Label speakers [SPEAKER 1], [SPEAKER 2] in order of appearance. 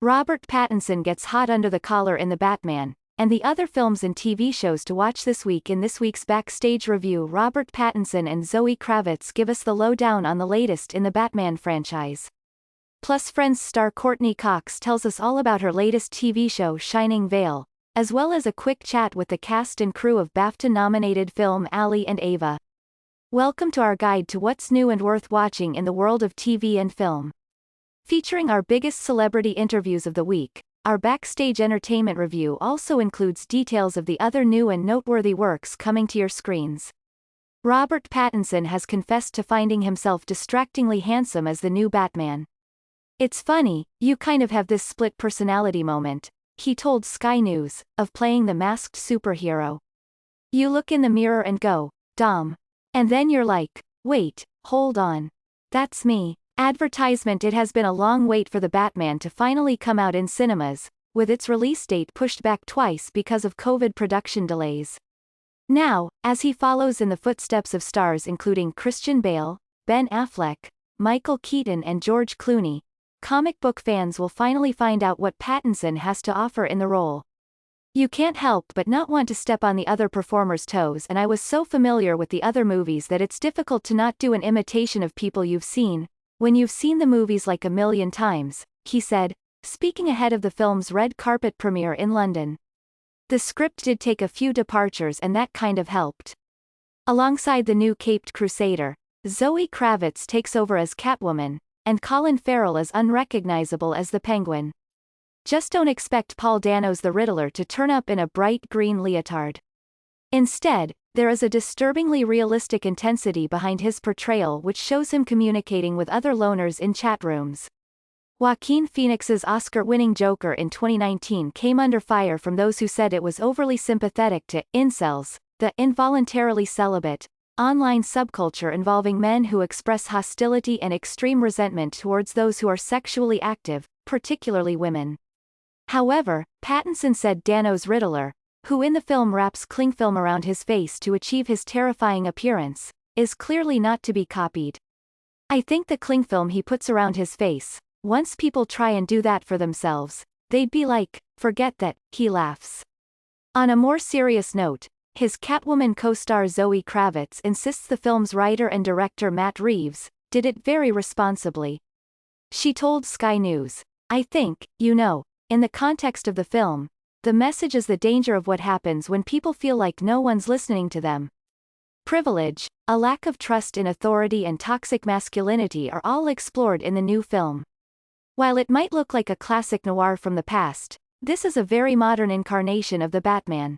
[SPEAKER 1] Robert Pattinson gets hot under the collar in The Batman, and the other films and TV shows to watch this week. In this week's Backstage Review, Robert Pattinson and Zoe Kravitz give us the lowdown on the latest in the Batman franchise. Plus Friends star Courtney Cox tells us all about her latest TV show Shining Vale, as well as a quick chat with the cast and crew of BAFTA-nominated film Ali and Ava. Welcome to our guide to what's new and worth watching in the world of TV and film. Featuring our biggest celebrity interviews of the week, our Backstage Entertainment Review also includes details of the other new and noteworthy works coming to your screens. Robert Pattinson has confessed to finding himself distractingly handsome as the new Batman. "It's funny, you kind of have this split personality moment," he told Sky News, of playing the masked superhero. "You look in the mirror and go, Dom. And then you're like, wait, hold on. That's me." Advertisement. It has been a long wait for the Batman to finally come out in cinemas, with its release date pushed back twice because of COVID production delays. Now, as he follows in the footsteps of stars including Christian Bale, Ben Affleck, Michael Keaton and George Clooney, comic book fans will finally find out what Pattinson has to offer in the role. "You can't help but not want to step on the other performers' toes, and I was so familiar with the other movies that it's difficult to not do an imitation of people you've seen, when you've seen the movies like a million times," he said, speaking ahead of the film's red carpet premiere in London. "The script did take a few departures and that kind of helped." Alongside the new Caped Crusader, Zoe Kravitz takes over as Catwoman, and Colin Farrell is unrecognizable as the Penguin. Just don't expect Paul Dano's the Riddler to turn up in a bright green leotard. Instead, there is a disturbingly realistic intensity behind his portrayal which shows him communicating with other loners in chat rooms. Joaquin Phoenix's Oscar-winning Joker in 2019 came under fire from those who said it was overly sympathetic to incels, the involuntarily celibate, online subculture involving men who express hostility and extreme resentment towards those who are sexually active, particularly women. However, Pattinson said Dano's Riddler, who in the film wraps cling film around his face to achieve his terrifying appearance, is clearly not to be copied. "I think the cling film he puts around his face, once people try and do that for themselves, they'd be like, forget that," he laughs. On a more serious note, his Catwoman co-star Zoe Kravitz insists the film's writer and director Matt Reeves did it very responsibly. She told Sky News, "I think, in the context of the film, the message is the danger of what happens when people feel like no one's listening to them. Privilege, a lack of trust in authority and toxic masculinity are all explored in the new film. While it might look like a classic noir from the past, this is a very modern incarnation of the Batman."